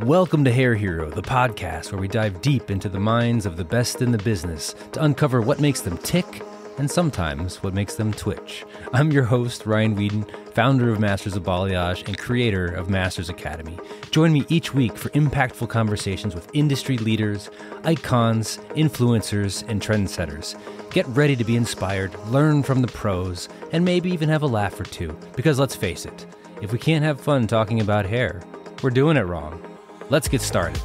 Welcome to Hair Hero, the podcast where we dive deep into the minds of the best in the business to uncover what makes them tick and sometimes what makes them twitch. I'm your host, Ryan Whedon, founder of Masters of Balayage and creator of Masters Academy. Join me each week for impactful conversations with industry leaders, icons, influencers, and trendsetters. Get ready to be inspired, learn from the pros, and maybe even have a laugh or two. Because let's face it, if we can't have fun talking about hair, we're doing it wrong. Let's get started.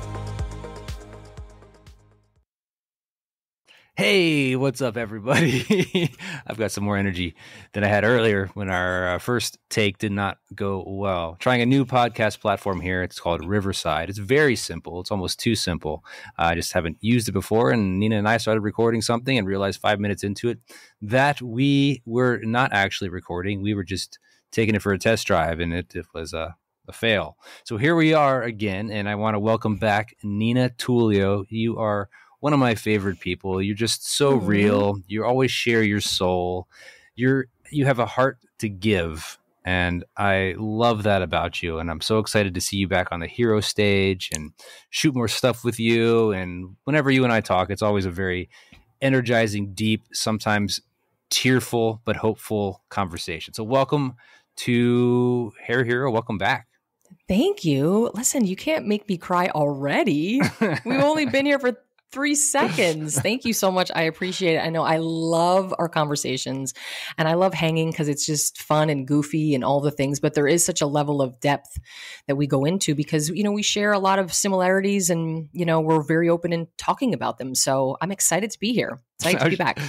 Hey, what's up, everybody? I've got some more energy than I had earlier when our first take did not go well. Trying a new podcast platform here. It's called Riverside. It's very simple. It's almost too simple. I just haven't used it before, and Nina and I started recording something and realized 5 minutes into it that we were not actually recording. We were just taking it for a test drive, and it was a fail. So here we are again, and I want to welcome back Nina Tulio. You are one of my favorite people. You're just so real. You always share your soul. You have a heart to give, and I love that about you. And I'm so excited to see you back on the hero stage and shoot more stuff with you. And whenever you and I talk, it's always a very energizing, deep, sometimes tearful but hopeful conversation. So welcome to Hair Hero. Welcome back. Thank you. Listen, you can't make me cry already. We've only been here for 3 seconds. Thank you so much. I appreciate it. I know I love our conversations and I love hanging because it's just fun and goofy and all the things, but there is such a level of depth that we go into because, we share a lot of similarities and, we're very open in talking about them. So I'm excited to be here. Excited to be back.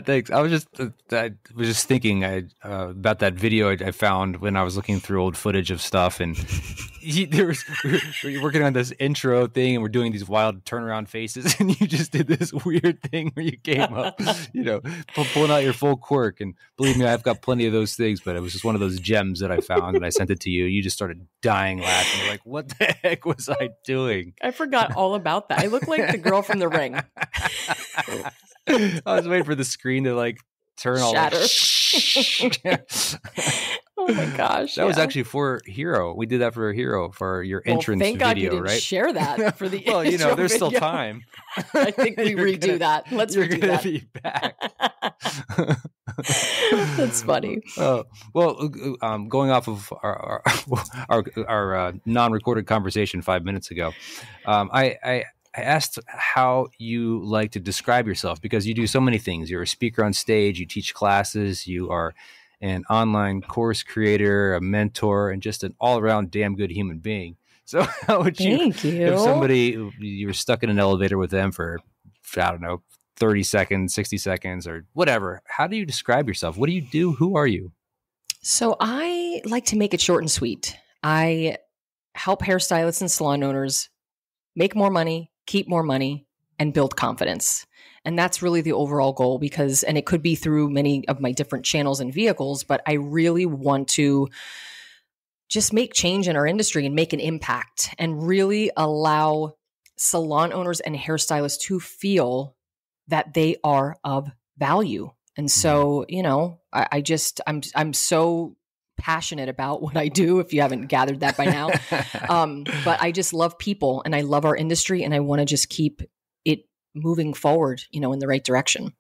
Thanks. I was just thinking about that video I found when I was looking through old footage of stuff, and we're working on this intro thing, and we're doing these wild turnaround faces, and you just did this weird thing where you came up, pulling out your full quirk. And believe me, I've got plenty of those things, but it was just one of those gems that I found, and I sent it to you. You just started dying laughing. You're like, "What the heck was I doing?" I forgot all about that. I look like the girl from The Ring. I was waiting for the screen to turn all shatter. Oh my gosh. That was actually for Hero. We did that for Hero for your entrance thank God video, you didn't right? Share that for the well, intro there's video. still time. I think we redo that. Let's redo that. Be back. That's funny. Going off of our non-recorded conversation 5 minutes ago, I asked how you like to describe yourself because you do so many things. You're a speaker on stage, you teach classes, you are an online course creator, a mentor, and just an all-around damn good human being. So how would Thank you. if somebody, you were stuck in an elevator with them for, 30 seconds, 60 seconds, or whatever, how do you describe yourself? What do you do? Who are you? So I like to make it short and sweet. I help hairstylists and salon owners make more money, keep more money, and build confidence. And that's really the overall goal and it could be through many of my different channels and vehicles, but I really want to just make change in our industry and make an impact and really allow salon owners and hairstylists to feel that they are of value. And so, I'm so passionate about what I do, if you haven't gathered that by now. But I just love people and I love our industry and I want to just keep it moving forward, in the right direction.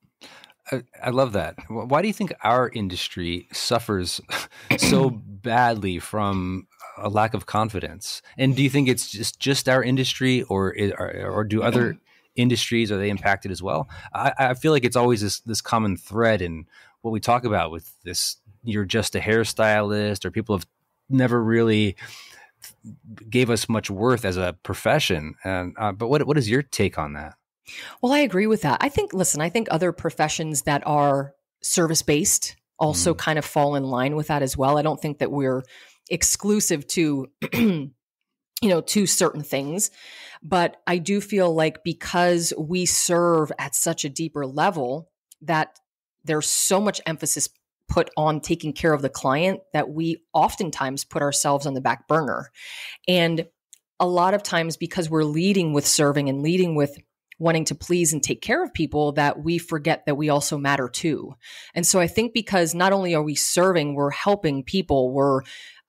I love that. Why do you think our industry suffers so badly from a lack of confidence? And do you think it's just our industry or do other industries, are they impacted as well? I feel like it's always this common thread in what we talk about with this, you're just a hairstylist, or people have never really gave us much worth as a profession. And but what is your take on that? Well, I agree with that. I think other professions that are service-based also kind of fall in line with that as well. I don't think that we're exclusive to, to certain things, but I do feel like because we serve at such a deeper level that there's so much emphasis put on taking care of the client that we oftentimes put ourselves on the back burner. And a lot of times because we're leading with serving and leading with wanting to please and take care of people, that we forget that we also matter too. And so I think because not only are we serving, we're helping people, we're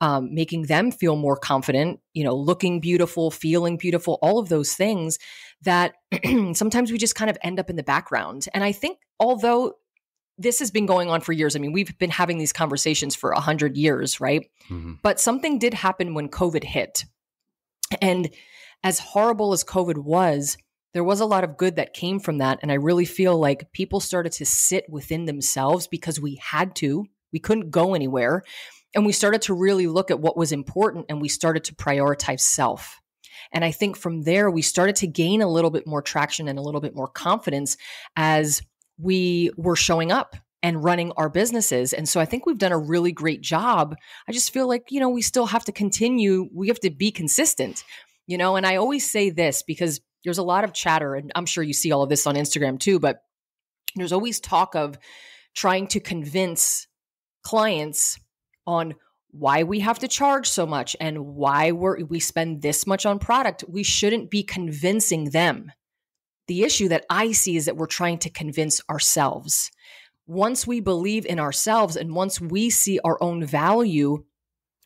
making them feel more confident, looking beautiful, feeling beautiful, all of those things that sometimes we just kind of end up in the background. And I think although this has been going on for years, I mean, we've been having these conversations for 100 years, right? Mm-hmm. But something did happen when COVID hit. And as horrible as COVID was, there was a lot of good that came from that. And I really feel like people started to sit within themselves because we had to. We couldn't go anywhere. And we started to really look at what was important, and we started to prioritize self. And I think from there, we started to gain a little bit more traction and a little bit more confidence as we were showing up and running our businesses. And so I think we've done a really great job. I just feel like, we still have to continue. We have to be consistent, and I always say this because there's a lot of chatter, and I'm sure you see all of this on Instagram too, but there's always talk of trying to convince clients on why we have to charge so much and why we spend this much on product. We shouldn't be convincing them. The issue that I see is that we're trying to convince ourselves. Once we believe in ourselves and once we see our own value,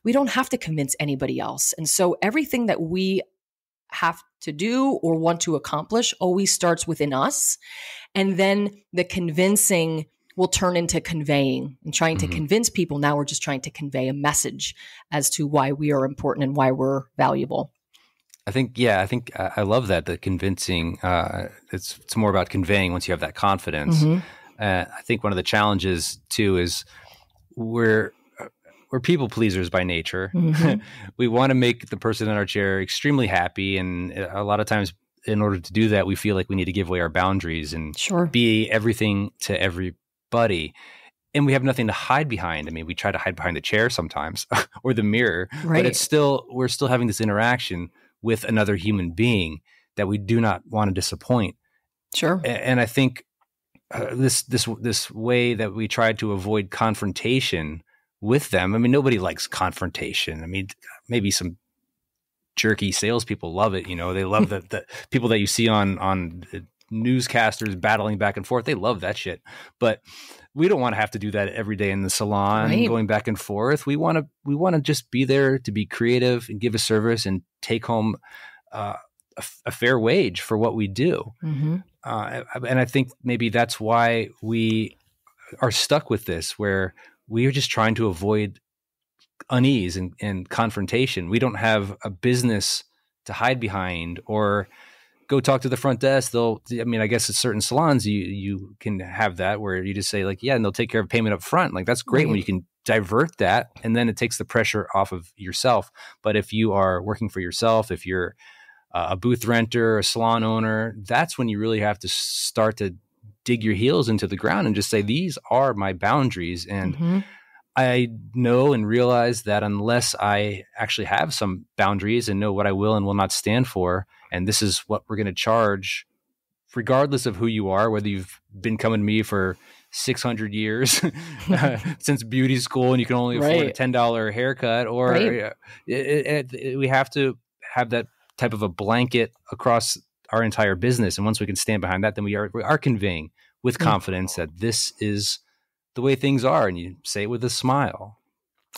we don't have to convince anybody else. And so everything that we have to do or want to accomplish always starts within us. And then the convincing will turn into conveying and trying to convince people. Now we're just trying to convey a message as to why we are important and why we're valuable. I think I love that, the convincing. It's more about conveying once you have that confidence. I think one of the challenges too is we're people pleasers by nature. We want to make the person in our chair extremely happy. And a lot of times in order to do that, we feel like we need to give away our boundaries and be everything to everybody. And we have nothing to hide behind. I mean, we try to hide behind the chair sometimes or the mirror, but we're still having this interaction with another human being that we do not want to disappoint. Sure. And I think this way that we try to avoid confrontation with them. I mean, nobody likes confrontation. I mean, maybe some jerky salespeople love it. They love the people that you see on newscasters battling back and forth. They love that shit. But we don't want to have to do that every day in the salon, going back and forth. We want to just be there to be creative and give a service and take home a fair wage for what we do. And I think maybe that's why we are stuck with this, where we are just trying to avoid unease and confrontation. We don't have a business to hide behind or go talk to the front desk. I guess at certain salons, you can have that where you just say and they'll take care of payment up front. Like, that's great when you can divert that, and then it takes the pressure off of yourself. But if you are working for yourself, if you're a booth renter, a salon owner, that's when you really have to start to dig your heels into the ground and just say, these are my boundaries. And I know and realize that unless I actually have some boundaries and know what I will and will not stand for, and this is what we're going to charge, regardless of who you are, whether you've been coming to me for 600 years since beauty school and you can only afford a $10 haircut, or we have to have that type of a blanket across our entire business. And once we can stand behind that, then we are conveying with confidence that this is the way things are, and you say it with a smile.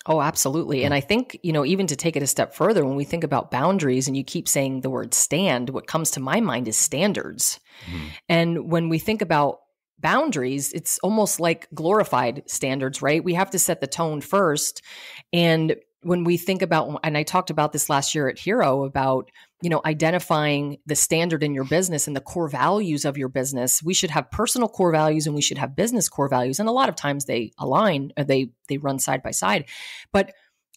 Oh, absolutely. And I think, even to take it a step further, when we think about boundaries and you keep saying the word stand, what comes to my mind is standards. And when we think about boundaries, it's almost like glorified standards, right? We have to set the tone first. And when we think about, and I talked about this last year at Hero about, identifying the standard in your business and the core values of your business. We should have personal core values and we should have business core values. And a lot of times they align, or they run side by side. But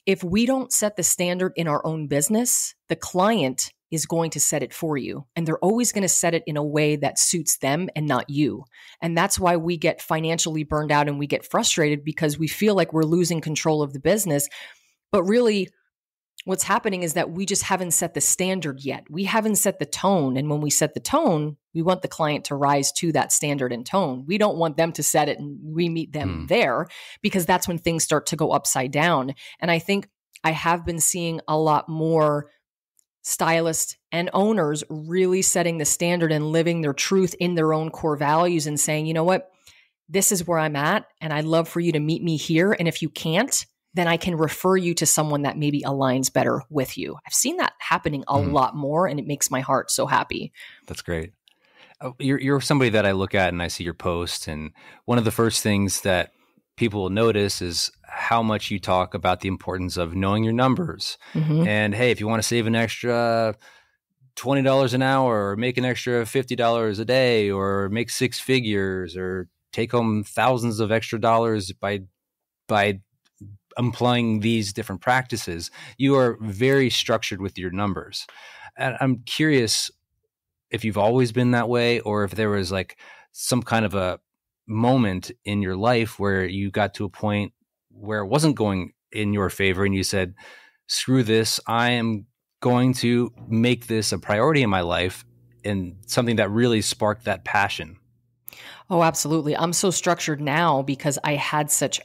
if we don't set the standard in our own business, the client is going to set it for you. And they're always going to set it in a way that suits them and not you. And that's why we get financially burned out and we get frustrated, because we feel like we're losing control of the business. But really, what's happening is that we just haven't set the standard yet. We haven't set the tone. And when we set the tone, we want the client to rise to that standard and tone. We don't want them to set it and we meet them there, because that's when things start to go upside down. And I think I have been seeing a lot more stylists and owners really setting the standard and living their truth in their own core values and saying, you know what, this is where I'm at, and I'd love for you to meet me here. And if you can't, then I can refer you to someone that maybe aligns better with you. I've seen that happening a lot more, and it makes my heart so happy. That's great. You're somebody that I look at and I see your posts, and one of the first things that people will notice is how much you talk about the importance of knowing your numbers. And hey, if you want to save an extra $20 an hour, or make an extra $50 a day, or make six figures, or take home thousands of extra dollars by employing these different practices, you are very structured with your numbers. And I'm curious if you've always been that way, or if there was like some kind of a moment in your life where you got to a point where it wasn't going in your favor and you said, screw this, I am going to make this a priority in my life, and something that really sparked that passion. Oh, absolutely. I'm so structured now because I had such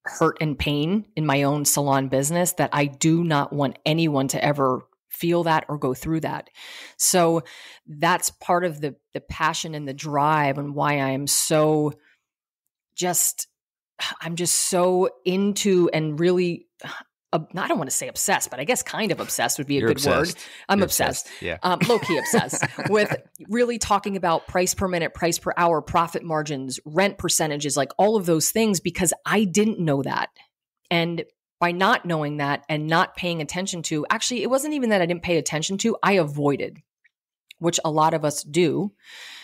hurt and pain in my own salon business that I do not want anyone to ever feel that or go through that. So that's part of the passion and the drive, and why I'm so I'm just so into and really, I don't want to say obsessed, but I guess kind of obsessed would be a good word. I'm obsessed. Yeah. Low-key obsessed with really talking about price per minute, price per hour, profit margins, rent percentages, like all of those things, because I didn't know that. And by not knowing that and not paying attention to, actually, it wasn't even that I didn't pay attention to, I avoided, which a lot of us do,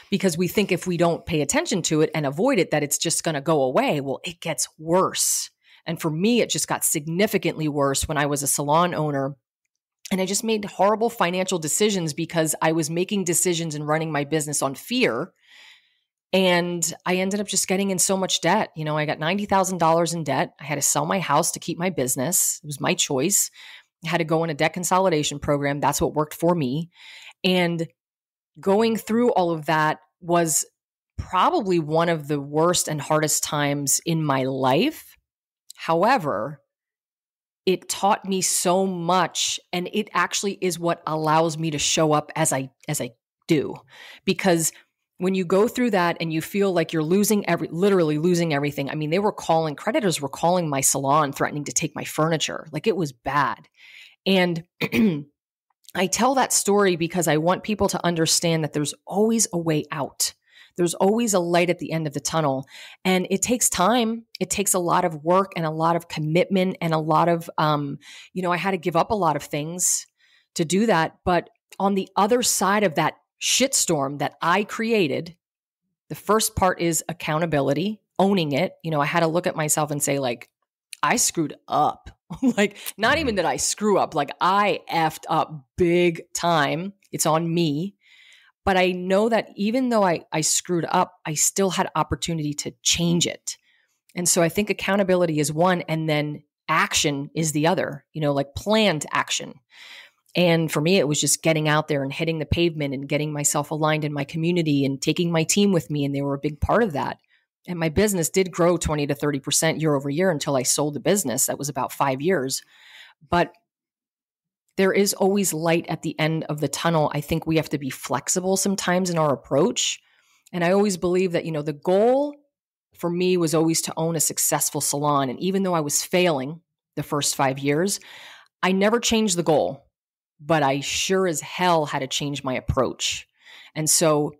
because we think if we don't pay attention to it and avoid it, that it's just going to go away. Well, it gets worse. And for me, it just got significantly worse when I was a salon owner. And I just made horrible financial decisions because I was making decisions and running my business on fear. And I ended up just getting in so much debt. You know, I got $90,000 in debt. I had to sell my house to keep my business. It was my choice. I had to go in a debt consolidation program. That's what worked for me. And going through all of that was probably one of the worst and hardest times in my life. However, it taught me so much, and it actually is what allows me to show up as I do. Because when you go through that and you feel like you're literally losing everything. I mean, creditors were calling my salon, threatening to take my furniture. Like, it was bad. And I tell that story because I want people to understand that there's always a way out. There's always a light at the end of the tunnel. And it takes time. It takes a lot of work and a lot of commitment and a lot of, I had to give up a lot of things to do that. But on the other side of that shitstorm that I created, the first part is accountability, owning it. You know, I had to look at myself and say, like, I screwed up. Like, not even that I screw up, like I effed up big time. It's on me. But I know that even though I screwed up, I still had opportunity to change it. And so I think accountability is one, and then action is the other, like planned action. And for me, it was just getting out there and hitting the pavement and getting myself aligned in my community and taking my team with me. And they were a big part of that. And my business did grow 20 to 30% year over year until I sold the business. That was about 5 years. But there is always light at the end of the tunnel. I think we have to be flexible sometimes in our approach. And I always believe that, the goal for me was always to own a successful salon. And even though I was failing the first 5 years, I never changed the goal, but I sure as hell had to change my approach. And so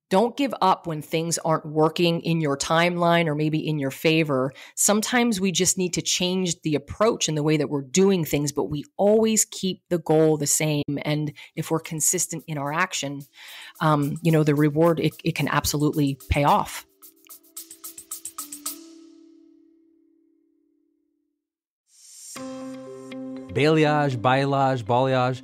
don't give up when things aren't working in your timeline or maybe in your favor. Sometimes we just need to change the approach and the way that we're doing things, but we always keep the goal the same. And if we're consistent in our action, the reward, it can absolutely pay off. Balayage, balayage.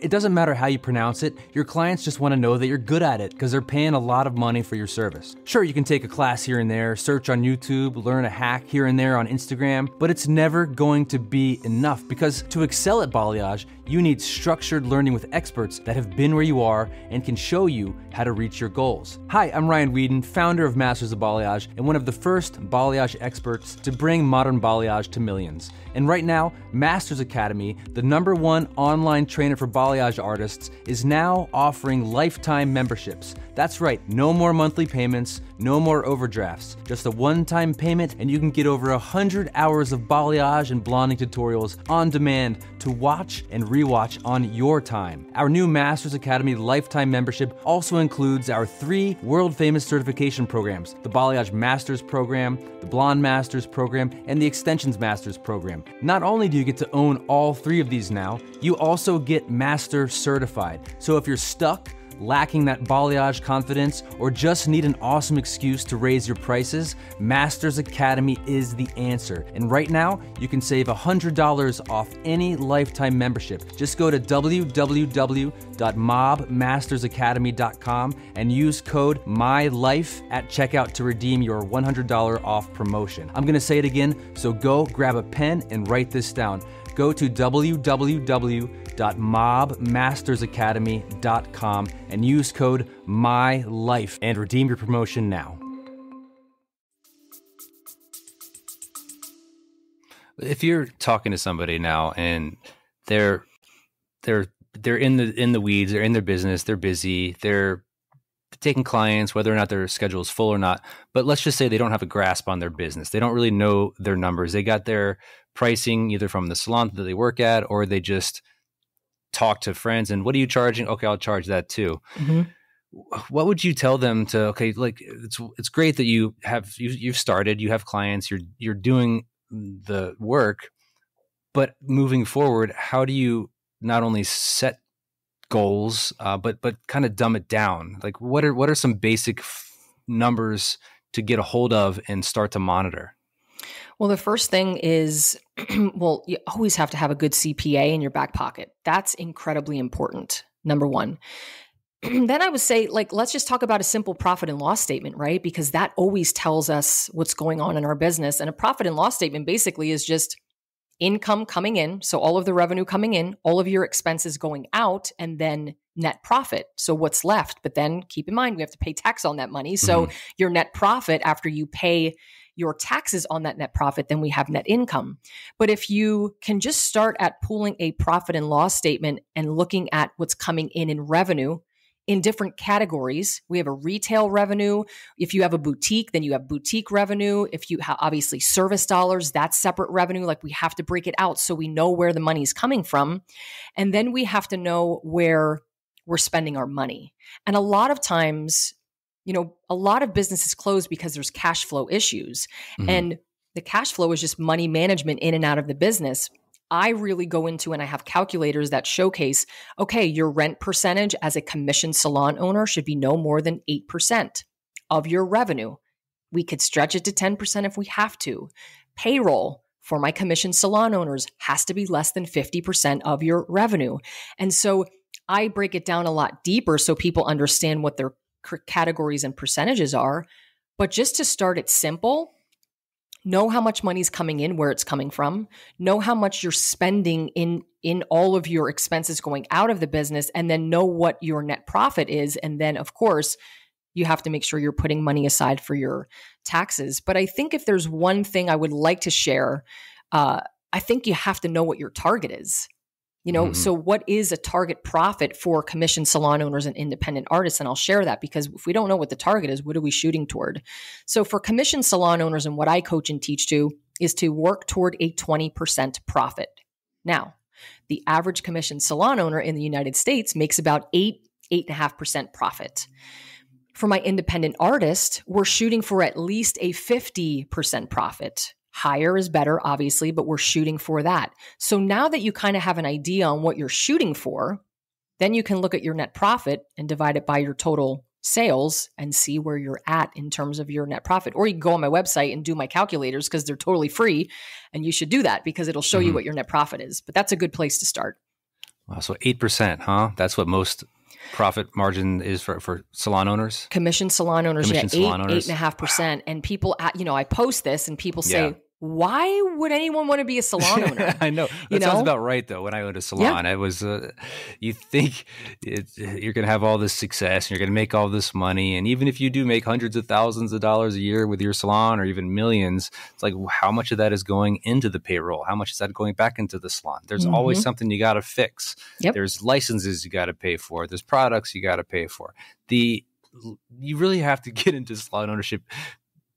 It doesn't matter how you pronounce it. Your clients just want to know that you're good at it because they're paying a lot of money for your service. Sure, you can take a class here and there, search on YouTube, learn a hack here and there on Instagram, but it's never going to be enough because to excel at balayage, you need structured learning with experts that have been where you are and can show you how to reach your goals. Hi, I'm Ryan Whedon, founder of Masters of Balayage and one of the first balayage experts to bring modern balayage to millions. And right now, Masters Academy, the #1 online trainer for balayage artists, is now offering lifetime memberships. That's right, no more monthly payments, No more overdrafts. Just a one-time payment and you can get over 100 hours of balayage and blonding tutorials on demand to watch and rewatch on your time. Our new Masters Academy lifetime membership also includes our 3 world-famous certification programs: the Balayage Masters program, the Blonde Masters program, and the Extensions Masters program. Not only do you get to own all 3 of these now, you also get Master Certified. So if you're stuck, lacking that balayage confidence, or just need an awesome excuse to raise your prices, Masters Academy is the answer. And right now, you can save $100 off any lifetime membership. Just go to www.mobmastersacademy.com and use code MYLIFE at checkout to redeem your $100 off promotion. I'm gonna say it again, so go grab a pen and write this down. Go to www.mobmastersacademy.com and use code MYLIFE and redeem your promotion now. If you're talking to somebody now and they're in the weeds, they're in their business, they're busy, they're taking clients, whether or not their schedule is full or not, but let's just say they don't have a grasp on their business. They don't really know their numbers. They got their pricing either from the salon that they work at, or they just talk to friends and, what are you charging? Okay, I'll charge that too. Mm-hmm. What would you tell them to, okay, like it's great that you've started, you have clients, you're doing the work, but moving forward, how do you not only set goals, but kind of dumb it down? Like what are some basic numbers to get a hold of and start to monitor? Well, the first thing is, well, you always have to have a good CPA in your back pocket. That's incredibly important. Number one. Then I would say, like, let's just talk about a simple profit and loss statement, right? Because that always tells us what's going on in our business. And a profit and loss statement basically is just income coming in. So all of the revenue coming in, all of your expenses going out, and then net profit. So what's left? But then keep in mind, we have to pay tax on that money. So your net profit, after you pay your taxes on that net profit, then we have net income. But if you can just start at pulling a profit and loss statement and looking at what's coming in revenue in different categories, we have a retail revenue. If you have a boutique, then you have boutique revenue. If you have obviously service dollars, that's separate revenue. Like, we have to break it out so we know where the money is coming from. And then we have to know where we're spending our money. And a lot of times, a lot of businesses close because there's cash flow issues. Mm-hmm. And the cash flow is just money management in and out of the business. I really go into, and I have calculators that showcase, okay, your rent percentage as a commissioned salon owner should be no more than 8% of your revenue. We could stretch it to 10% if we have to. Payroll for my commissioned salon owners has to be less than 50% of your revenue. And so I break it down a lot deeper so people understand what their categories and percentages are. But just to start it simple, know how much money's coming in, where it's coming from, know how much you're spending in all of your expenses going out of the business, and then know what your net profit is. And then, of course, you have to make sure you're putting money aside for your taxes. But I think if there's one thing I would like to share, I think you have to know what your target is. So what is a target profit for commissioned salon owners and independent artists? And I'll share that, because if we don't know what the target is, what are we shooting toward? So for commissioned salon owners, and what I coach and teach to, is to work toward a 20% profit. Now, the average commissioned salon owner in the United States makes about 8.5% profit. For my independent artist, we're shooting for at least a 50% profit. Higher is better, obviously, but we're shooting for that. So now that you kind of have an idea on what you're shooting for, then you can look at your net profit and divide it by your total sales and see where you're at in terms of your net profit. Or you can go on my website and do my calculators, because they're totally free, and you should do that because it'll show you what your net profit is. But that's a good place to start. Wow, so 8%, huh? That's what most profit margin is for salon owners? Commissioned salon owners, 8.5%. And people, I post this and people say, why would anyone want to be a salon owner? I know. That sounds about right, though. When I owned a salon, I was, you think you're going to have all this success and you're going to make all this money. And even if you do make hundreds of thousands of dollars a year with your salon, or even millions, it's like, how much of that is going into the payroll? How much is that going back into the salon? There's always something you got to fix. Yep. There's licenses you got to pay for. There's products you got to pay for. The you really have to get into salon ownership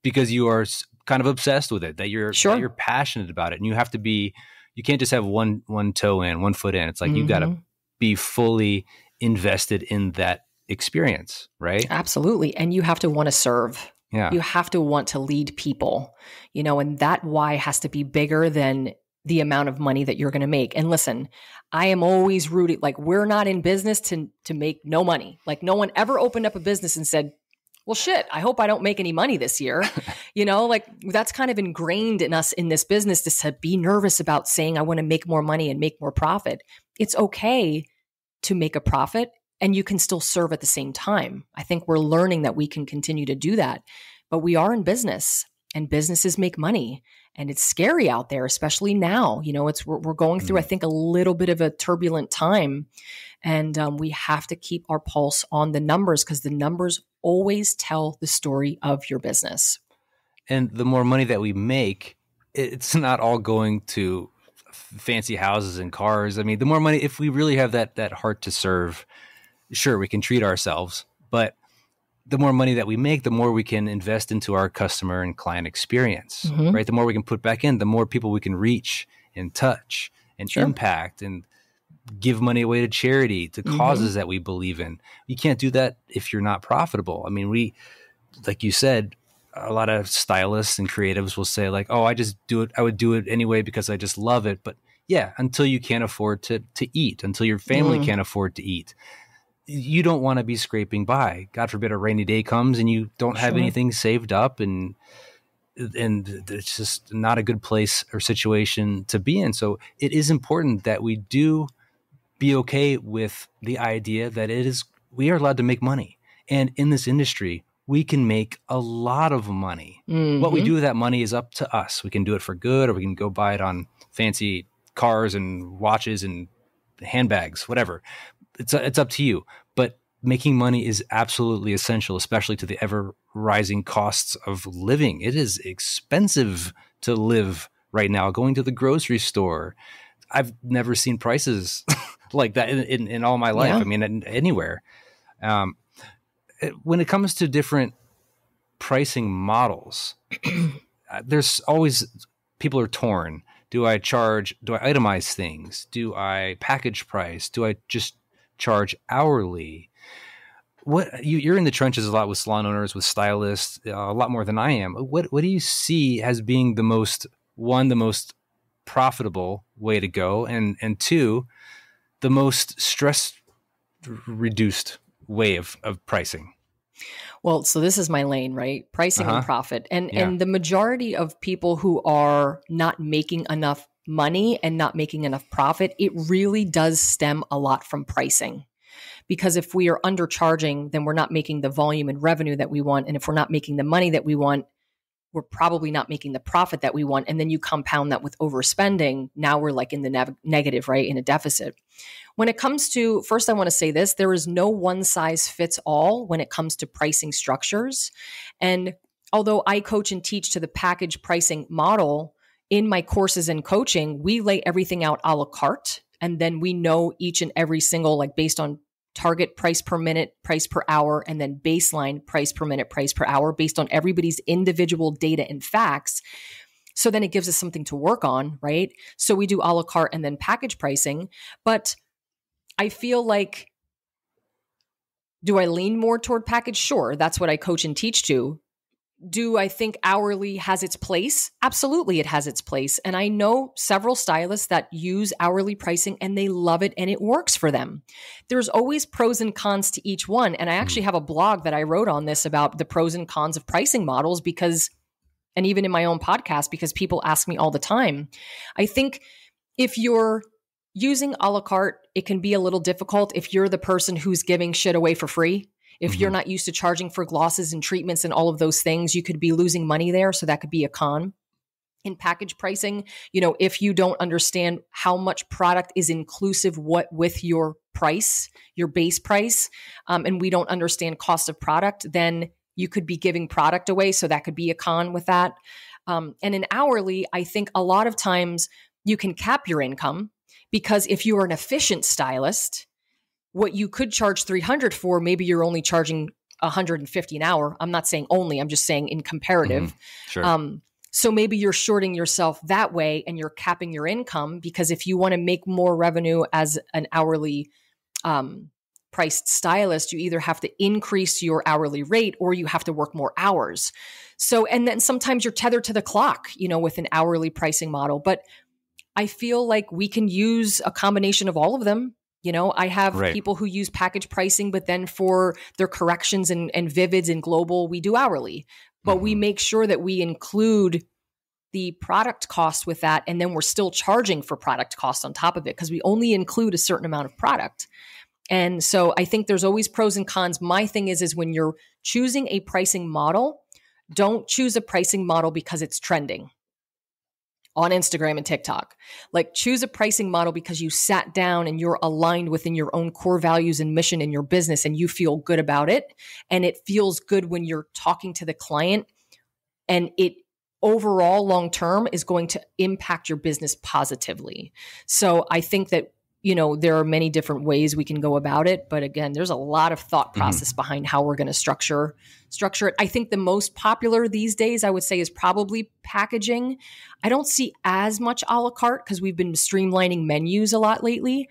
because you are kind of obsessed with it, that you're passionate about it, and you have to be. You can't just have one toe in, 1 foot in. It's like you've got to be fully invested in that experience, right? Absolutely. And you have to want to serve. Yeah. You have to want to lead people, and that why has to be bigger than the amount of money that you're going to make. And listen, I am always rooted, like, we're not in business to make no money. Like, no one ever opened up a business and said, well, shit, I hope I don't make any money this year. Like, that's kind of ingrained in us in this business to be nervous about saying, I want to make more money and make more profit. It's okay to make a profit, and you can still serve at the same time. I think we're learning that we can continue to do that, but we are in business, and businesses make money, and it's scary out there, especially now. We're going through, I think, a little bit of a turbulent time, and we have to keep our pulse on the numbers, because the numbers always tell the story of your business. And the more money that we make, it's not all going to fancy houses and cars. I mean, the more money, if we really have that heart to serve, sure, we can treat ourselves, but the more money that we make, the more we can invest into our customer and client experience, right? The more we can put back in, the more people we can reach and touch and impact and give money away to charity, to causes that we believe in. You can't do that if you're not profitable. I mean, like you said, a lot of stylists and creatives will say, like, oh, I just do it. I would do it anyway because I just love it. But yeah, until you can't afford to eat, until your family can't afford to eat, you don't want to be scraping by. God forbid a rainy day comes and you don't have anything saved up, and it's just not a good place or situation to be in. So it is important that we do be okay with the idea that we are allowed to make money. And in this industry, we can make a lot of money. What we do with that money is up to us. We can do it for good, or we can go buy it on fancy cars and watches and handbags, whatever. It's up to you. But making money is absolutely essential, especially to the ever rising costs of living. It is expensive to live right now. Going to the grocery store, I've never seen prices like that in all my life. Yeah. I mean, anywhere. When it comes to different pricing models, there's always, people are torn. Do I itemize things? Do I package price? Do I just charge hourly? You're in the trenches a lot with salon owners, with stylists, a lot more than I am. What do you see as being the most profitable way to go, and two, the most stress reduced way of pricing? Well, so this is my lane, right? Pricing and profit. And the majority of people who are not making enough money and not making enough profit, it really does stem a lot from pricing. Because if we are undercharging, then we're not making the volume and revenue that we want. And if we're not making the money that we want, we're probably not making the profit that we want. And then you compound that with overspending. Now we're like in the negative, right? In a deficit. When it comes to, first, I want to say this, there is no one size fits all when it comes to pricing structures. And although I coach and teach to the package pricing model, in my courses and coaching, we lay everything out a la carte. And then we know each and every single, like based on target price per minute, price per hour, and then baseline price per minute, price per hour, based on everybody's individual data and facts. So then it gives us something to work on, right? So we do a la carte and then package pricing. But I feel like, do I lean more toward package? Sure. That's what I coach and teach to. Do I think hourly has its place? Absolutely, it has its place. And I know several stylists that use hourly pricing and they love it and it works for them. There's always pros and cons to each one. And I actually have a blog that I wrote on this about the pros and cons of pricing models, because, and even in my own podcast, because people ask me all the time. I think if you're using a la carte, it can be a little difficult if you're the person who's giving shit away for free. If you're not used to charging for glosses and treatments and all of those things, you could be losing money there. So that could be a con. In package pricing, if you don't understand how much product is inclusive with your price, your base price, and we don't understand cost of product, then you could be giving product away. So that could be a con with that. And in hourly, I think a lot of times you can cap your income, because if you are an efficient stylist, what you could charge $300 for, maybe you're only charging $150 an hour. I'm not saying only, I'm just saying in comparative. Sure. So maybe you're shorting yourself that way and you're capping your income, because if you want to make more revenue as an hourly priced stylist, you either have to increase your hourly rate or you have to work more hours. So, and then sometimes you're tethered to the clock, with an hourly pricing model. But I feel like we can use a combination of all of them. I have people who use package pricing, but then for their corrections and vivids and global, we do hourly. But we make sure that we include the product cost with that. And then we're still charging for product cost on top of it, because we only include a certain amount of product. And so I think there's always pros and cons. My thing is when you're choosing a pricing model, don't choose a pricing model because it's trending on Instagram and TikTok. Like, choose a pricing model because you sat down and you're aligned within your own core values and mission in your business and you feel good about it. And it feels good when you're talking to the client, and it overall long-term is going to impact your business positively. So I think that, there are many different ways we can go about it. But again, there's a lot of thought process behind how we're going to structure it. I think the most popular these days, I would say, is probably packaging. I don't see as much a la carte because we've been streamlining menus a lot lately.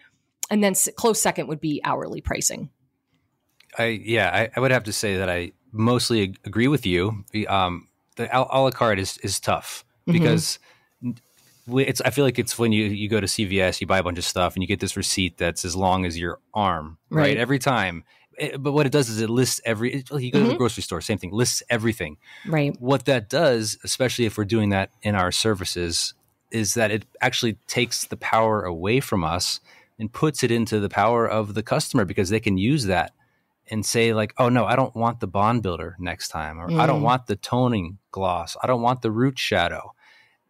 And then close second would be hourly pricing. I would have to say that I mostly agree with you. The a la carte is tough because I feel like it's when you go to CVS, you buy a bunch of stuff and you get this receipt that's as long as your arm, right? Every time. But what it does is it lists you go to the grocery store, same thing, lists everything. Right. What that does, especially if we're doing that in our services, is that it actually takes the power away from us and puts it into the power of the customer, because they can use that and say like, oh no, I don't want the bond builder next time, or I don't want the toning gloss, I don't want the root shadow,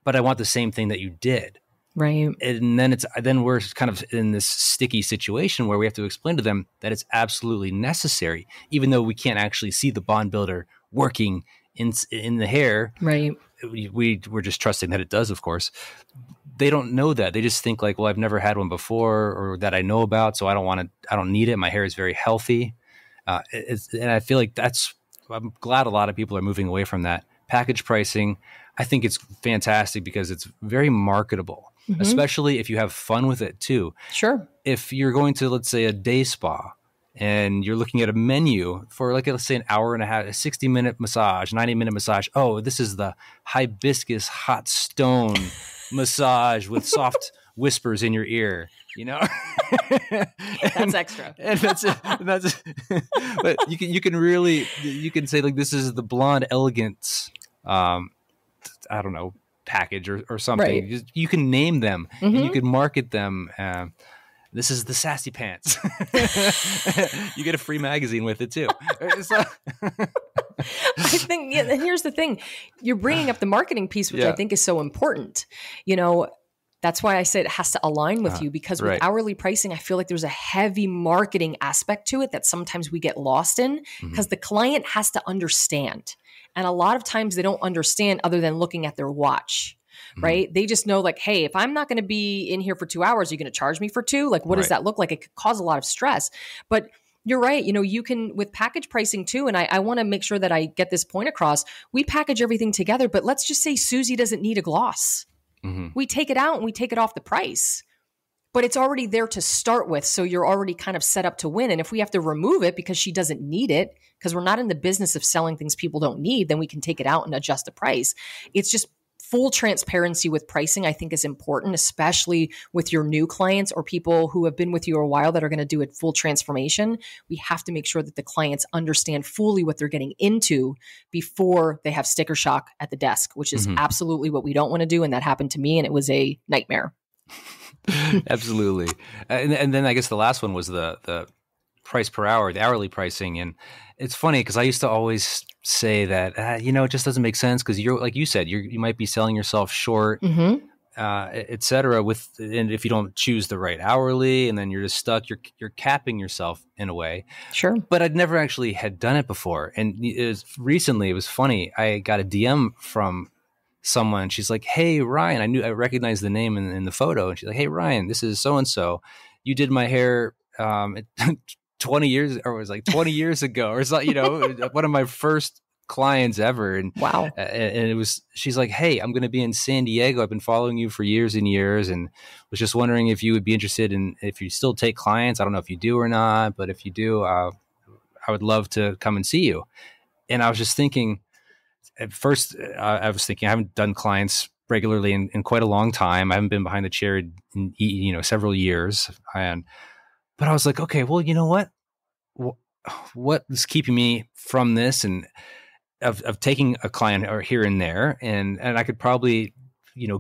but I want the same thing that you did. Right. And then we're kind of in this sticky situation where we have to explain to them that it's absolutely necessary, even though we can't actually see the bond builder working in the hair. Right. We're just trusting that it does, of course. They don't know that. They just think like, well, I've never had one before, or that I know about, so I don't need it. My hair is very healthy. And I feel like I'm glad a lot of people are moving away from that. Package pricing, I think it's fantastic because it's very marketable, especially if you have fun with it too. Sure. If you're going to, let's say, a day spa and you're looking at a menu for like, let's say an hour and a half, a 60-minute massage, 90-minute massage. Oh, this is the hibiscus hot stone massage with soft whispers in your ear. That's extra. And that's but you can say like, this is the blonde elegance, I don't know, package or something. Right. You can name them and you can market them. This is the sassy pants. You get a free magazine with it too. So, I think, and here's the thing, you're bringing up the marketing piece, which I think is so important. That's why I said it has to align with you, because with hourly pricing, I feel like there's a heavy marketing aspect to it that sometimes we get lost in, because the client has to understand. And a lot of times they don't understand other than looking at their watch, right? They just know like, hey, if I'm not going to be in here for 2 hours, are you going to charge me for 2? Like, what does that look like? It could cause a lot of stress. But you're right. You can, with package pricing too, and I want to make sure that I get this point across, we package everything together, but let's just say Susie doesn't need a gloss. We take it out and we take it off the price, but it's already there to start with. So you're already kind of set up to win. And if we have to remove it because she doesn't need it, because we're not in the business of selling things people don't need, then we can take it out and adjust the price. It's just full transparency with pricing, I think, is important, especially with your new clients or people who have been with you a while that are going to do a full transformation. We have to make sure that the clients understand fully what they're getting into before they have sticker shock at the desk, which is absolutely what we don't want to do. And that happened to me, and it was a nightmare. Absolutely. And then I guess the last one was the price per hour, the hourly pricing. And it's funny because I used to always say that, it just doesn't make sense because you're, like you said, you might be selling yourself short, et cetera, and if you don't choose the right hourly, and then you're just stuck, you're capping yourself in a way. Sure. But I'd never actually had done it before. And recently, it was funny. I got a DM from someone. She's like, "Hey, Ryan," I recognized the name in the photo. And she's like, "Hey, Ryan, this is so-and-so. You did my hair 20 years, or it was like 20 years ago or something, one of my first clients ever. And, wow. and she's like, hey, I'm going to be in San Diego. I've been following you for years and years, and was just wondering if you would be interested in, if you still take clients. I don't know if you do or not, but if you do, I would love to come and see you. And I was just thinking, at first, I haven't done clients regularly in quite a long time. I haven't been behind the chair in several years. But I was like, okay, well, you know what? What is keeping me from this, and of taking a client or here and there, and I could probably,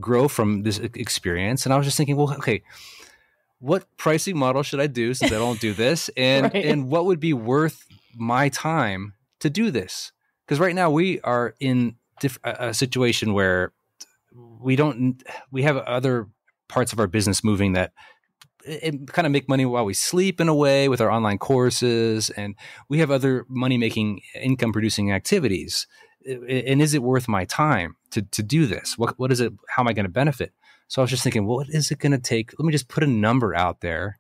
grow from this experience. And I was just thinking, well, okay, what pricing model should I do since I don't do this, and Right. and what would be worth my time to do this? Because right now we are in a situation where we have other parts of our business moving that it kind of make money while we sleep in a way with our online courses, and we have other money making, income producing activities. And is it worth my time to do this? What is it? How am I going to benefit? So I was just thinking, well, what is it going to take? Let me just put a number out there.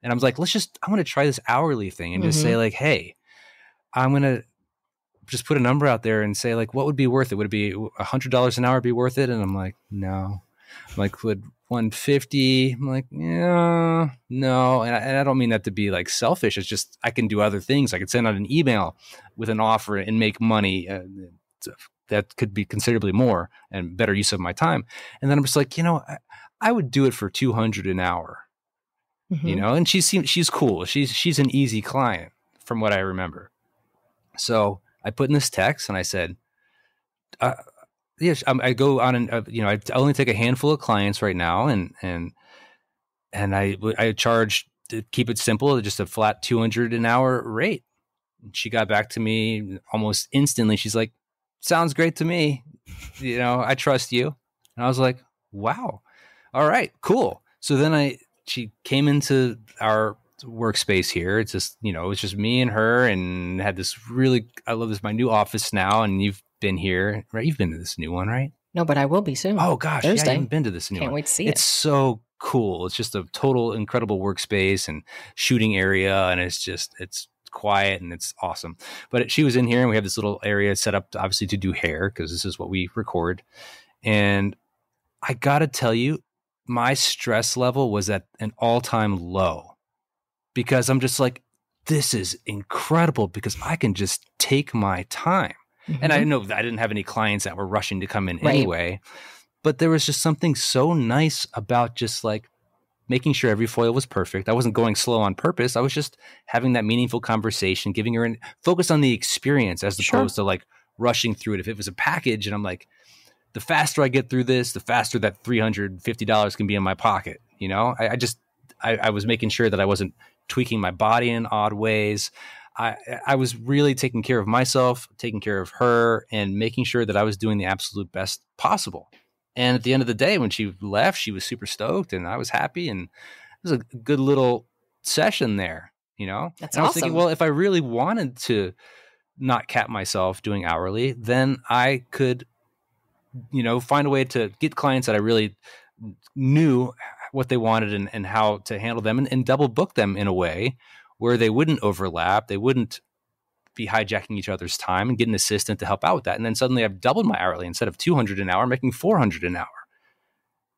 And I was like, I want to try this hourly thing and just say like, hey, I'm going to just put a number out there and say like, what would be worth it? Would it be $100 an hour be worth it? And I'm like, no. I'm like, would 150? I'm like, yeah, no. And I don't mean that to be like selfish. It's just, I can do other things. I could send out an email with an offer and make money. That could be considerably more and better use of my time. And then I'm just like, I would do it for 200 an hour, and she's cool. She's an easy client from what I remember. So I put in this text and I said, yes, I go on and, I only take a handful of clients right now. And I charge, to keep it simple, just a flat 200 an hour rate. And she got back to me almost instantly. She's like, sounds great to me. I trust you. And I was like, wow. All right, cool. So then she came into our workspace here. It's just, it's just me and her, and had this I love this, my new office now. And you've been here, right? You've been to this new one, right? No, but I will be soon. Oh gosh. Thursday. Yeah, I haven't been to this new one. Can't wait to see it. It's so cool. It's just a total incredible workspace and shooting area. And it's quiet and it's awesome. But she was in here, and we have this little area set up obviously to do hair, because this is what we record. And I got to tell you, my stress level was at an all-time low, because I'm just like, this is incredible because I can just take my time. And I know that I didn't have any clients that were rushing to come in anyway, but there was just something so nice about just like making sure every foil was perfect. I wasn't going slow on purpose. I was just having that meaningful conversation, giving her focus on the experience as opposed to like rushing through it. If it was a package and I'm like, the faster I get through this, the faster that $350 can be in my pocket. I was making sure that I wasn't tweaking my body in odd ways. I was really taking care of myself, taking care of her, and making sure that I was doing the absolute best possible. And at the end of the day, when she left, she was super stoked, and I was happy, and it was a good little session there, That's and I was awesome. thinking, well, if I really wanted to not cap myself doing hourly, then I could, find a way to get clients that I really knew what they wanted and how to handle them, and double book them in a way where they wouldn't overlap. They wouldn't be hijacking each other's time, and get an assistant to help out with that. And then suddenly I've doubled my hourly. Instead of 200 an hour, I'm making 400 an hour.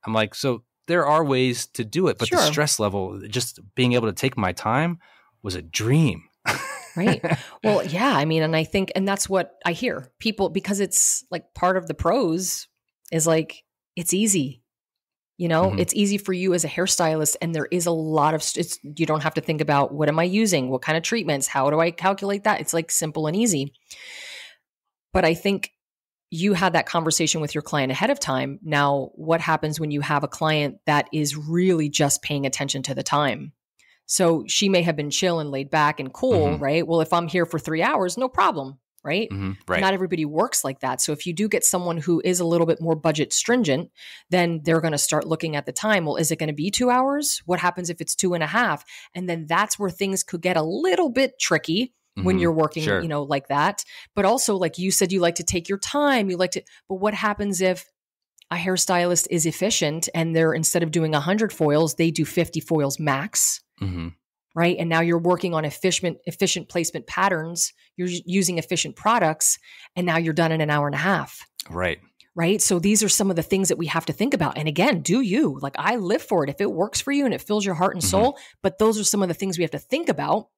I'm like, so there are ways to do it, but the stress level, just being able to take my time, was a dream. Right. Well, yeah. I mean, and I think, and that's what I hear people, because it's like part of the pros is like, it's easy. It's easy for you as a hairstylist, and there is a lot of, you don't have to think about, what am I using? What kind of treatments? How do I calculate that? It's like simple and easy. But I think you had that conversation with your client ahead of time. Now, what happens when you have a client that is really just paying attention to the time? So she may have been chill and laid back and cool, right? Well, if I'm here for 3 hours, no problem. Right? Right. Not everybody works like that. So if you do get someone who is a little bit more budget stringent, then they're going to start looking at the time. Well, is it going to be 2 hours? What happens if it's 2.5? And then that's where things could get a little bit tricky when you're working, like that. But also, like you said, you like to take your time. But what happens if a hairstylist is efficient and they're, instead of doing 100 foils, they do 50 foils max? right? And now you're working on efficient placement patterns. You're using efficient products, and now you're done in an hour and a half. Right. Right. So these are some of the things that we have to think about. And again, do you like, I live for it if it works for you and it fills your heart and soul. But those are some of the things we have to think about,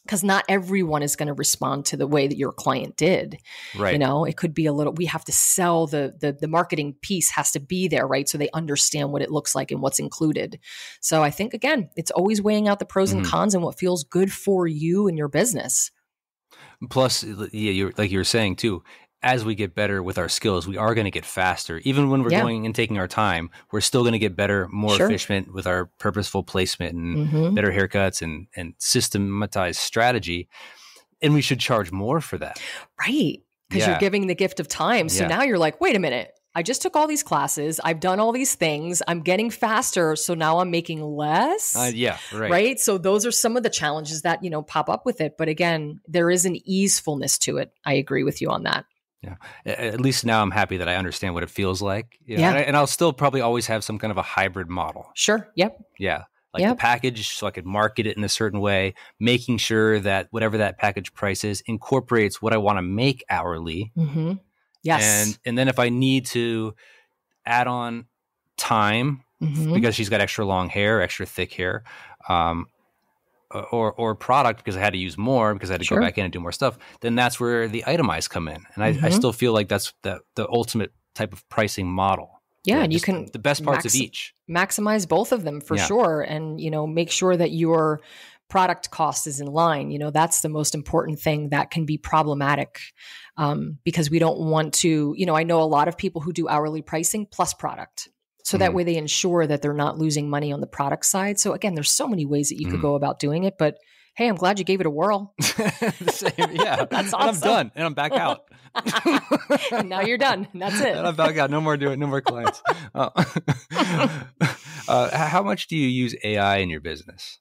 because not everyone is going to respond to the way that your client did. Right. It could be we have to sell the marketing piece has to be there, right? So they understand what it looks like and what's included. So I think, again, it's always weighing out the pros and cons and what feels good for you and your business. Plus, you're, like you were saying too, as we get better with our skills, we are going to get faster. Even when we're going and taking our time, we're still going to get better, more efficient with our purposeful placement and better haircuts and systematized strategy. And we should charge more for that. Right. Because you're giving the gift of time. So now you're like, wait a minute. I just took all these classes. I've done all these things. I'm getting faster. So now I'm making less. Right. So those are some of the challenges that, pop up with it. But again, there is an easefulness to it. I agree with you on that. Yeah. At least now I'm happy that I understand what it feels like. And I'll still probably always have some kind of a hybrid model. Sure. Yep. Yeah. Like the package, so I could market it in a certain way, making sure that whatever that package price is incorporates what I want to make hourly. Yes. And then if I need to add on time because she's got extra long hair, extra thick hair, or product because I had to use more because I had to go back in and do more stuff, then that's where the itemized come in. And I still feel like that's the ultimate type of pricing model. Yeah, and you can the best parts of each. Maximize both of them for sure. And, make sure that your product cost is in line. That's the most important thing that can be problematic because we don't want to, I know a lot of people who do hourly pricing plus product. So that way they ensure that they're not losing money on the product side. So again, there's so many ways that you could go about doing it, but hey, I'm glad you gave it a whirl. Yeah. That's awesome. And I'm done and I'm back out. And now you're done. That's it. And I'm back out. No more clients. How much do you use AI in your business?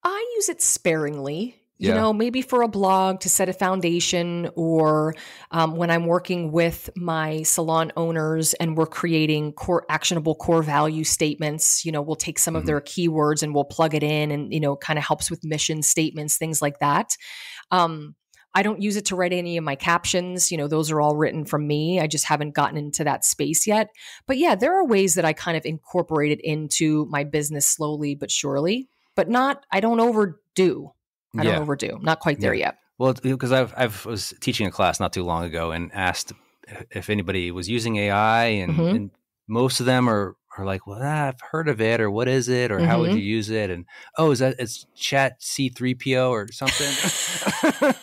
I use it sparingly. Maybe for a blog to set a foundation, or when I'm working with my salon owners and we're creating actionable core value statements, we'll take some of their keywords and we'll plug it in and, kind of helps with mission statements, things like that. I don't use it to write any of my captions. Those are all written from me. I just haven't gotten into that space yet. But yeah, there are ways that I kind of incorporate it into my business slowly but surely, but I don't overdo. I don't overdo. Not quite there yet. Well, because I was teaching a class not too long ago and asked if anybody was using AI, and most of them are like, well, I've heard of it, or what is it, or how would you use it? And it's Chat C3PO or something.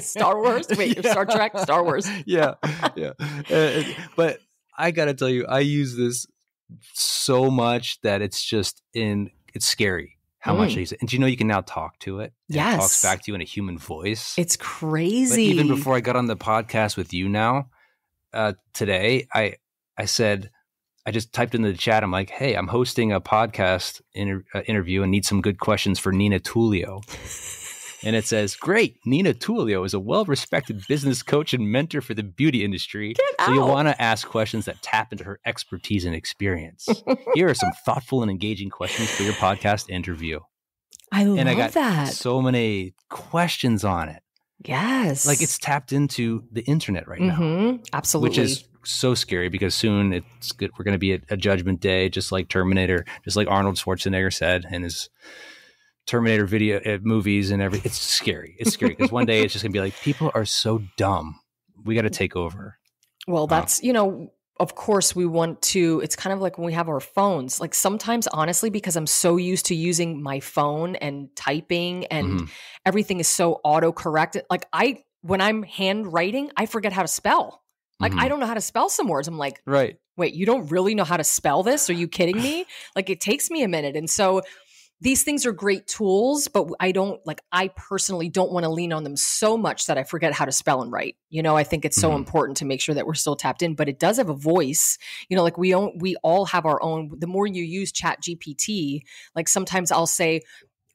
Star Wars? Wait, Star Trek? Star Wars. Yeah. But I got to tell you, I use this so much that it's scary. How much I use it. And you can now talk to it. Yes. It talks back to you in a human voice. It's crazy. But even before I got on the podcast with you now, today, I said, I just typed into the chat, I'm like, hey, I'm hosting a podcast interview and need some good questions for Nina Tulio. And it says, great, Nina Tulio is a well-respected business coach and mentor for the beauty industry. So you want to ask questions that tap into her expertise and experience. Here are some thoughtful and engaging questions for your podcast interview. I love that. And I got so many questions on it. Yes. Like it's tapped into the internet right now. Absolutely. Which is so scary because soon we're going to be at a judgment day, just like Terminator, just like Arnold Schwarzenegger said in his Terminator video movies and everything. It's scary. It's scary because one day it's just gonna be like, people are so dumb. We got to take over. Well, that's, of course we want to, it's kind of like when we have our phones, like sometimes honestly, because I'm so used to using my phone and typing and everything is so autocorrect. Like when I'm handwriting, I forget how to spell. Like I don't know how to spell some words. I'm like, right. Wait, you don't really know how to spell this? Are you kidding me? Like it takes me a minute. And so these things are great tools, but I personally don't want to lean on them so much that I forget how to spell and write. I think it's so important to make sure that we're still tapped in, but it does have a voice. Like we all have our own. The more you use Chat GPT, like sometimes I'll say,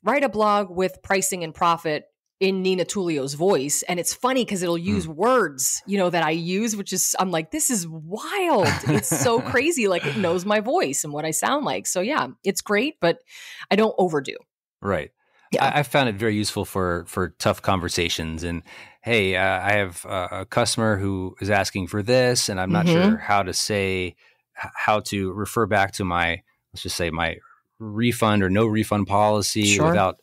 write a blog with pricing and profit in Nina Tulio's voice. And it's funny because it'll use words, that I use, which is, I'm like, this is wild. It's so crazy. Like it knows my voice and what I sound like. So yeah, it's great, but I don't overdo. Right. Yeah. I found it very useful for tough conversations. And hey, I have a customer who is asking for this, and I'm not sure how to refer back to my, let's just say, my refund or no refund policy without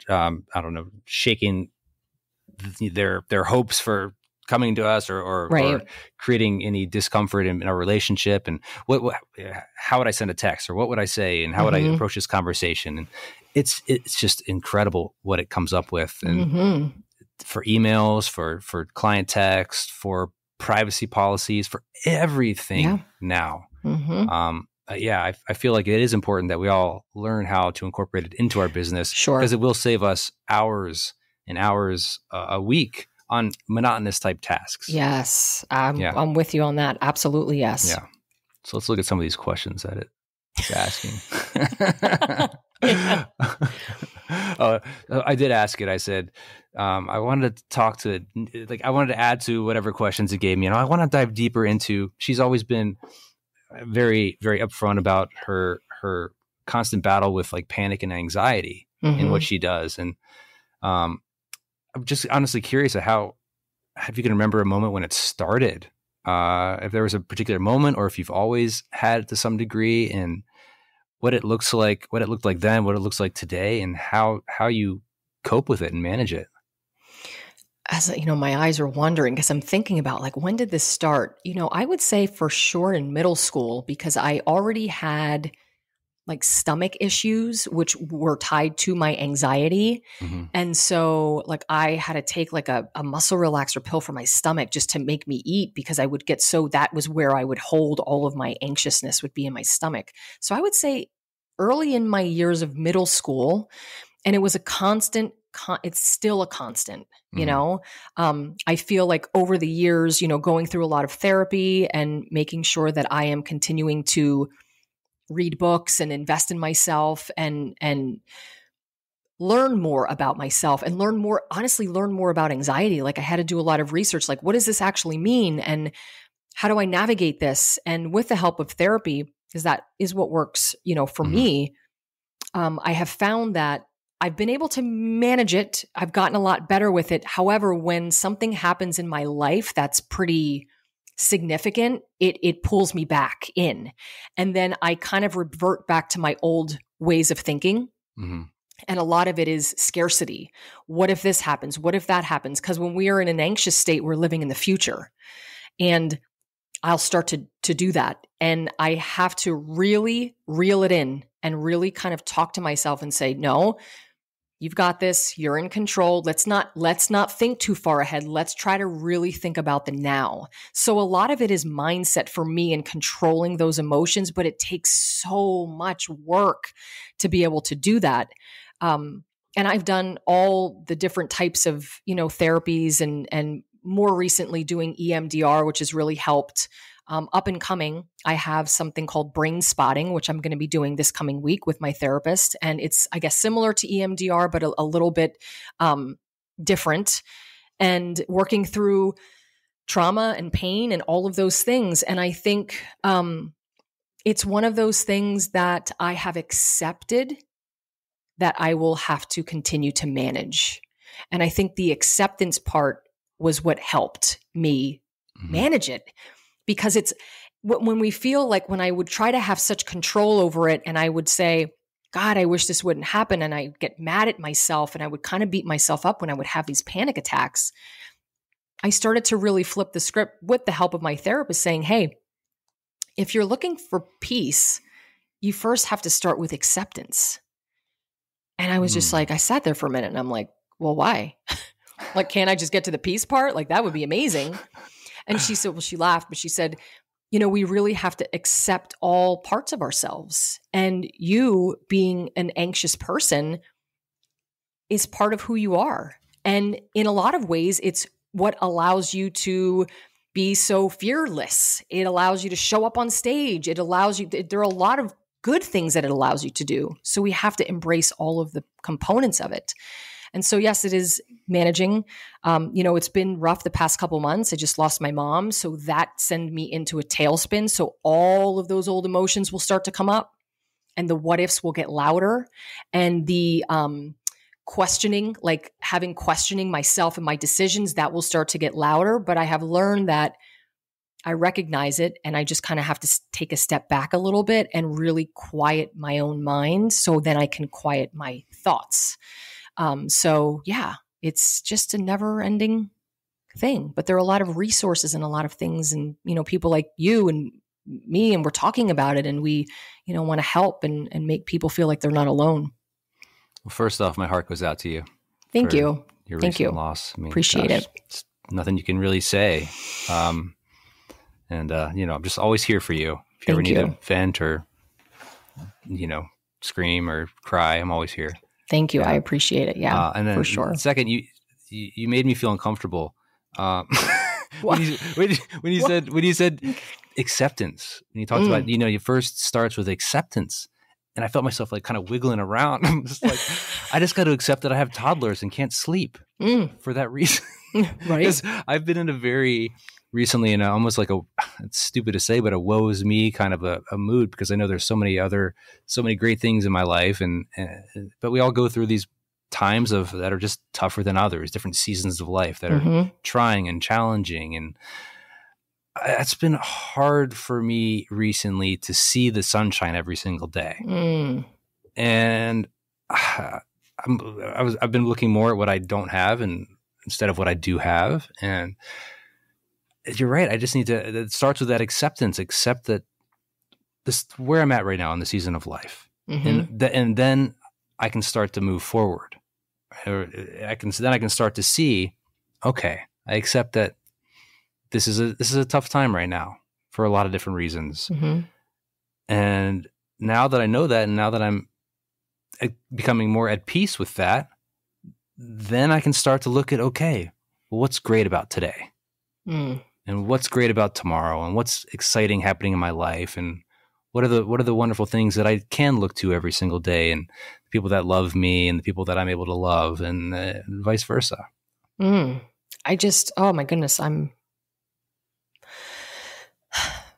I don't know, shaking their hopes for coming to us or creating any discomfort in our relationship. And how would I send a text, or what would I say, and how would I approach this conversation? And it's just incredible what it comes up with. And for emails, for client text, for privacy policies, for everything now. I feel like it is important that we all learn how to incorporate it into our business, because it will save us hours and hours a week on monotonous type tasks. Yes. I'm with you on that. Absolutely. Yes. Yeah. So let's look at some of these questions that it's asking. I did ask it. I said, I wanted to add to whatever questions it gave me. And I want to dive deeper into, she's always been very, very upfront about her constant battle with like panic and anxiety in what she does. And I'm just honestly curious if you can remember a moment when it started, if there was a particular moment, or if you've always had it to some degree, and what it looked like then, what it looks like today, and how you cope with it and manage it. As my eyes are wandering because I'm thinking about like, when did this start? I would say for sure in middle school, because I already had like stomach issues, which were tied to my anxiety. And so like I had to take like a muscle relaxer pill for my stomach just to make me eat, because I would get, so that was where I would hold all of my anxiousness, would be in my stomach. So I would say early in my years of middle school, and it was a constant, it's still a constant, I feel like over the years, going through a lot of therapy and making sure that I am continuing to read books and invest in myself and learn more about myself and learn more about anxiety. Like I had to do a lot of research, like what does this actually mean? And how do I navigate this? And with the help of therapy, because that is what works, for me, I have found that I've been able to manage it. I've gotten a lot better with it. However, when something happens in my life that's pretty significant, it pulls me back in. And then I kind of revert back to my old ways of thinking. And a lot of it is scarcity. What if this happens? What if that happens? Because when we are in an anxious state, we're living in the future. And I'll start to do that. And I have to really reel it in and really kind of talk to myself and say, no, you've got this. You're in control. Let's not think too far ahead. Let's try to really think about the now. So a lot of it is mindset for me and controlling those emotions, but it takes so much work to be able to do that. And I've done all the different types of, therapies and more recently doing EMDR, which has really helped. Up and coming, I have something called brain spotting, which I'm going to be doing this coming week with my therapist. And it's, I guess, similar to EMDR, but a little bit different, and working through trauma and pain and all of those things. And I think it's one of those things that I have accepted that I will have to continue to manage. And I think the acceptance part was what helped me manage it. Because it's when we feel like, when I would try to have such control over it and I would say, God, I wish this wouldn't happen. And I get mad at myself and I would kind of beat myself up when I would have these panic attacks. I started to really flip the script with the help of my therapist, saying, hey, if you're looking for peace, you first have to start with acceptance. And I was just like, I sat there for a minute and I'm like, well, why? Like, can't I just get to the peace part? Like, that would be amazing. And she said, well, she laughed, but she said, we really have to accept all parts of ourselves. And you being an anxious person is part of who you are. And in a lot of ways, it's what allows you to be so fearless. It allows you to show up on stage. It allows you, there are a lot of good things that it allows you to do. So we have to embrace all of the components of it. And so, yes, it is managing. It's been rough the past couple months. I just lost my mom. So that sent me into a tailspin. So all of those old emotions will start to come up and the what ifs will get louder. And the questioning myself and my decisions, that will start to get louder. But I have learned that I recognize it and I just kind of have to take a step back a little bit and really quiet my own mind so then I can quiet my thoughts. It's just a never ending thing, but there are a lot of resources and a lot of things and, people like you and me, and we're talking about it and we, want to help and make people feel like they're not alone. Well, first off, my heart goes out to you. Thank you. Your Thank recent you. loss. I mean, appreciate it. It's nothing you can really say. I'm just always here for you. If you ever need to vent or, scream or cry, I'm always here. Thank you. Yeah. I appreciate it. Yeah, and then for sure. Second, you made me feel uncomfortable when you said acceptance. When you talked about, you first starts with acceptance, and I felt myself like kind of wiggling around. I'm just like, I just got to accept that I have toddlers and can't sleep for that reason. Right? Because I've been in a very recently in almost like it's stupid to say, but a woe is me kind of a mood, because I know there's so many great things in my life. But we all go through these times that are just tougher than others, different seasons of life that are trying and challenging. And it's been hard for me recently to see the sunshine every single day. And I've been looking more at what I don't have instead of what I do have. And you're right. I just need to, it starts with that acceptance, accept that this where I'm at right now in the season of life. And then I can start to move forward. I can start to see, okay, I accept that this is a tough time right now for a lot of different reasons. And now that I know that, and now that I'm becoming more at peace with that, then I can start to look at, okay, well, what's great about today? And what's great about tomorrow, and what's exciting happening in my life, and what are the wonderful things that I can look to every single day, and the people that love me and the people that I'm able to love, and vice versa. Oh my goodness, It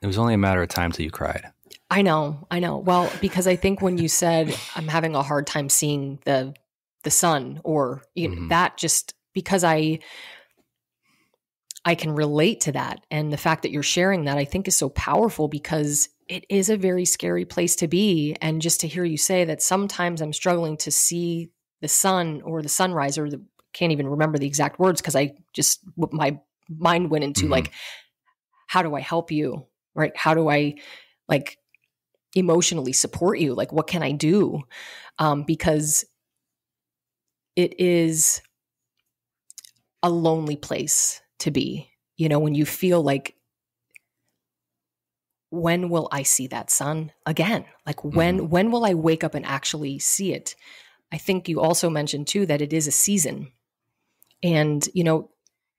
was only a matter of time till you cried. I know. Well, because I think when you said I'm having a hard time seeing the sun, or that, just because I can relate to that. And the fact that you're sharing that, I think, is so powerful, because it is a very scary place to be. And just to hear you say that sometimes I'm struggling to see the sun or the sunrise, or can't even remember the exact words, because my mind went into like, how do I help you? Right? How do I emotionally support you? Like, what can I do? Because it is a lonely place to be, when you feel like, when will I see that sun again? Like, when will I wake up and actually see it? I think you also mentioned too that it is a season, and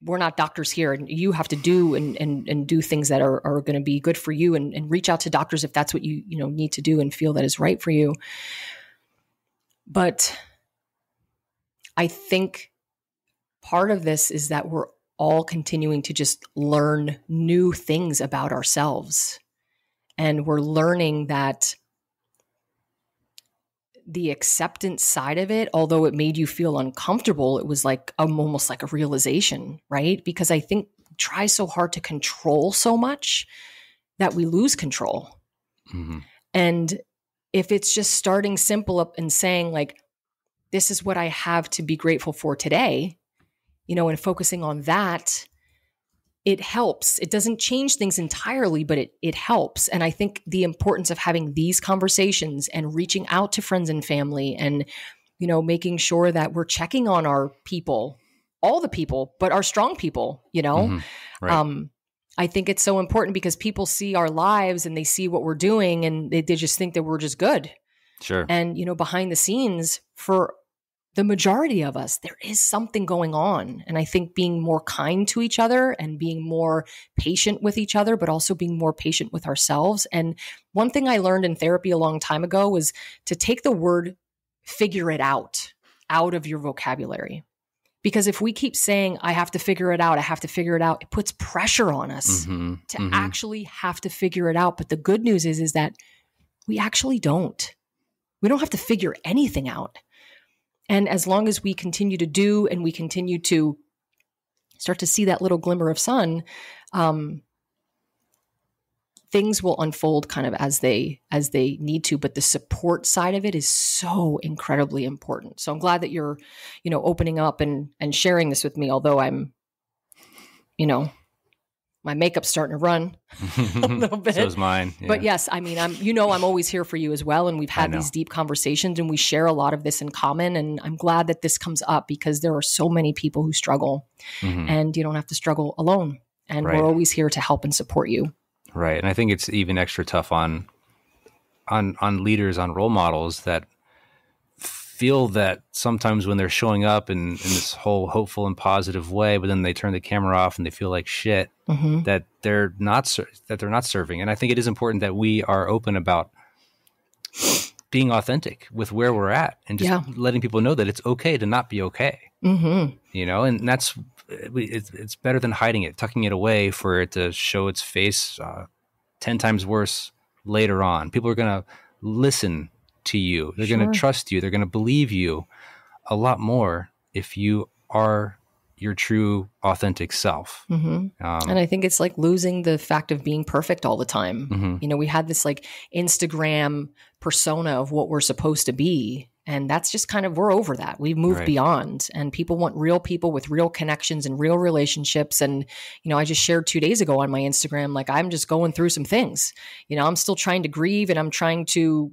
we're not doctors here, and you have to do and do things that are going to be good for you, and reach out to doctors if that's what you need to do and feel that is right for you. But I think part of this is that we're all continuing to just learn new things about ourselves. And we're learning that the acceptance side of it, although it made you feel uncomfortable, it was like almost like a realization, right? Because I think we try so hard to control so much that we lose control. And if it's just starting simple up and saying like, this is what I have to be grateful for today, and focusing on that, it helps. It doesn't change things entirely, but it helps. And I think the importance of having these conversations and reaching out to friends and family, and, making sure that we're checking on our people, all the people, but our strong people, Right. I think it's so important, because people see our lives and they see what we're doing, and they just think that we're just good. Sure. And, behind the scenes, for the majority of us, there is something going on. And I think being more kind to each other and being more patient with each other, but also being more patient with ourselves. And one thing I learned in therapy a long time ago was to take the word figure it out out of your vocabulary. Because if we keep saying, I have to figure it out, it puts pressure on us to actually have to figure it out. But the good news is that we actually don't. We don't have to figure anything out. And as long as we continue to do and we continue to start to see that little glimmer of sun, things will unfold kind of as they need to. But the support side of it is so incredibly important. So I'm glad that you're, opening up and sharing this with me, although I'm, my makeup's starting to run a little bit. So is mine. Yeah. But yes, I mean, I'm always here for you as well. And we've had these deep conversations and we share a lot of this in common. And I'm glad that this comes up because there are so many people who struggle and you don't have to struggle alone. And we're always here to help and support you. Right. And I think it's even extra tough on leaders, on role models that feel that sometimes when they're showing up in this whole hopeful and positive way, but then they turn the camera off and they feel like shit, that they're not serving. And I think it is important that we are open about being authentic with where we're at and just letting people know that it's okay to not be okay. And that's, it's better than hiding it, tucking it away for it to show its face 10 times worse later on. People are going to listen to you. They're going to trust you. They're going to believe you a lot more if you are your true authentic self. And I think it's like losing the fact of being perfect all the time. We had this like Instagram persona of what we're supposed to be. And that's just kind of, we're over that. We've moved beyond, and people want real people with real connections and real relationships. And, I just shared 2 days ago on my Instagram, like I'm just going through some things, I'm still trying to grieve and I'm trying to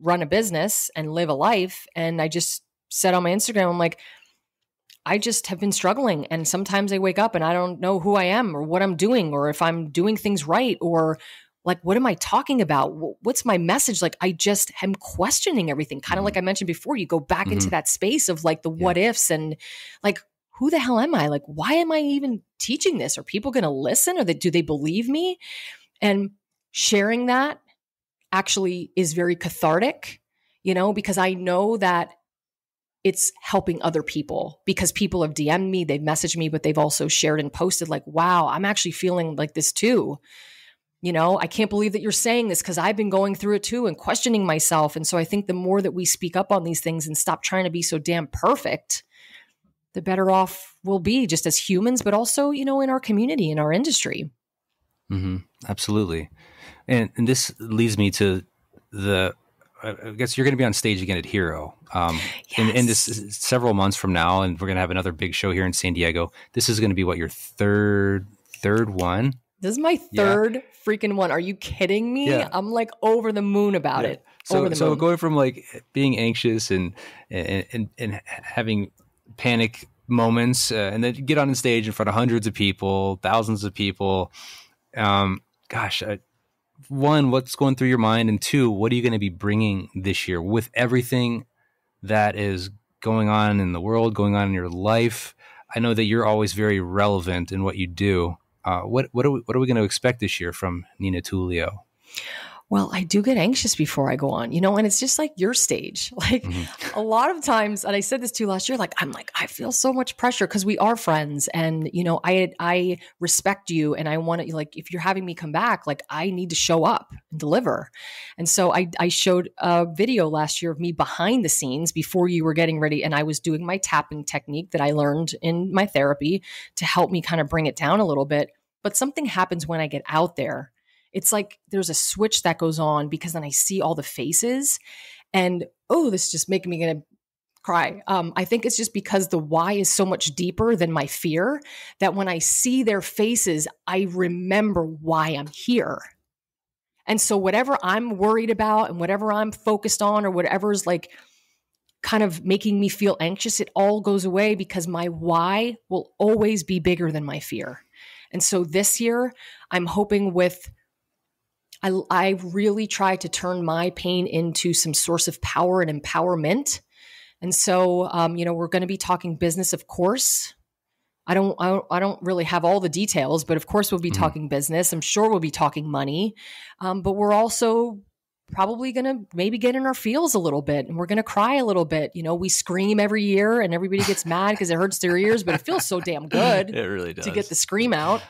run a business and live a life. And I just said on my Instagram, I'm like, I just have been struggling. And sometimes I wake up and I don't know who I am or what I'm doing or if I'm doing things right or like, what am I talking about? What's my message? Like, I just am questioning everything. Kind of like I mentioned before, you go back into that space of like the what ifs and like, who the hell am I? Like, why am I even teaching this? Are people going to listen or do they believe me? And sharing that actually is very cathartic, because I know that it's helping other people because people have DM'd me, they've messaged me, but they've also shared and posted like, wow, I'm actually feeling like this too. I can't believe that you're saying this because I've been going through it too and questioning myself. And so I think the more that we speak up on these things and stop trying to be so damn perfect, the better off we'll be just as humans, but also, in our community, in our industry. Absolutely. And this leads me to I guess you're going to be on stage again at Hero in this several months from now. And we're going to have another big show here in San Diego. This is going to be your third one? This is my third freaking one. Are you kidding me? Yeah. I'm like over the moon about it. So going from like being anxious and having panic moments and then get on stage in front of hundreds of people, thousands of people. One, what's going through your mind? And two, what are you going to be bringing this year with everything that is going on in the world, going on in your life? I know that you're always very relevant in what you do. What are we going to expect this year from Nina Tulio? Well, I do get anxious before I go on, and it's just like your stage. Like a lot of times, and I said this to you last year, I feel so much pressure because we are friends and, I respect you and I want to, like, if you're having me come back, like I need to show up and deliver. And so I showed a video last year of me behind the scenes before you were getting ready. And I was doing my tapping technique that I learned in my therapy to help me kind of bring it down a little bit. But something happens when I get out there. It's like there's a switch that goes on because then I see all the faces and, this is just making me going to cry. I think it's just because the why is so much deeper than my fear that when I see their faces, I remember why I'm here. And so whatever I'm worried about and whatever I'm focused on or whatever's like kind of making me feel anxious, it all goes away because my why will always be bigger than my fear. And so this year, I'm hoping I really try to turn my pain into some source of power and empowerment. And so, we're going to be talking business, of course. I don't really have all the details, but of course we'll be talking business. I'm sure we'll be talking money. But we're also probably going to maybe get in our feels a little bit, and we're going to cry a little bit. You know, we scream every year and everybody gets mad because it hurts their ears, but it feels so damn good. It really does. To get the scream out.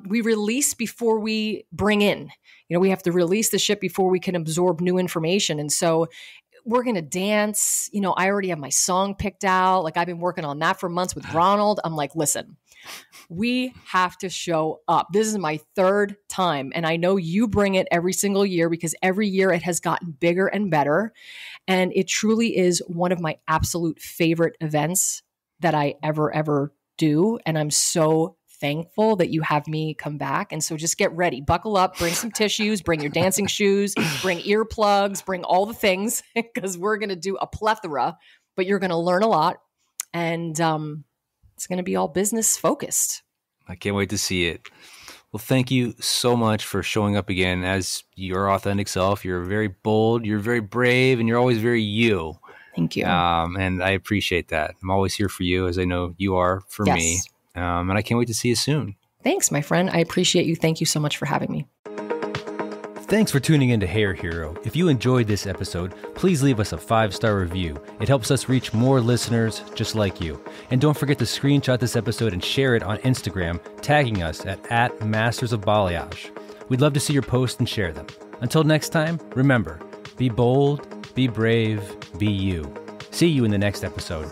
We release before we bring in. You know, we have to release the shit before we can absorb new information. And so we're going to dance. You know, I already have my song picked out. Like, I've been working on that for months with Ronald. I'm like, listen, we have to show up. This is my third time. And I know you bring it every single year because every year it has gotten bigger and better. And it truly is one of my absolute favorite events that I ever do. And I'm so thankful that you have me come back. And so just get ready, buckle up, bring some tissues, bring your dancing shoes, bring earplugs, bring all the things, because we're going to do a plethora, but you're going to learn a lot. And it's going to be all business focused. I can't wait to see it. Well, thank you so much for showing up again as your authentic self. You're very bold, you're very brave, and you're always very you. Thank you. And I appreciate that. I'm always here for you, as I know you are for me. And I can't wait to see you soon. Thanks, my friend. I appreciate you. Thank you so much for having me. Thanks for tuning in to Hair Hero. If you enjoyed this episode, please leave us a 5-star review. It helps us reach more listeners just like you. And don't forget to screenshot this episode and share it on Instagram, tagging us at Masters of Balayage. We'd love to see your posts and share them. Until next time, remember, be bold, be brave, be you. See you in the next episode.